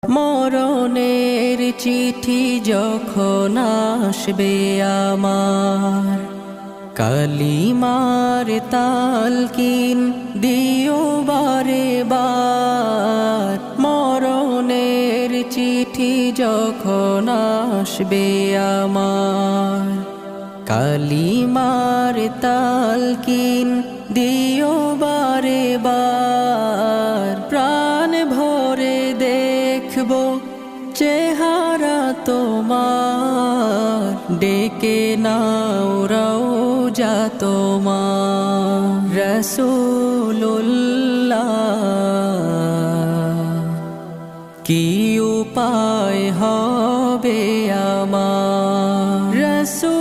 মরণের চিঠি যখন আসবে আমার, কালিমার তালকিন দিও বারে বার। মরণের চিঠি যখন আসবে আমার, কালিমার তালকিন দিও বারে বার। প্রাণ ভরে দেখব চেহারা তোমার, ডেকে নাও রওজা তোমার। রাসূলুল্লাহ কি উপায় হবে আমার, রাসূল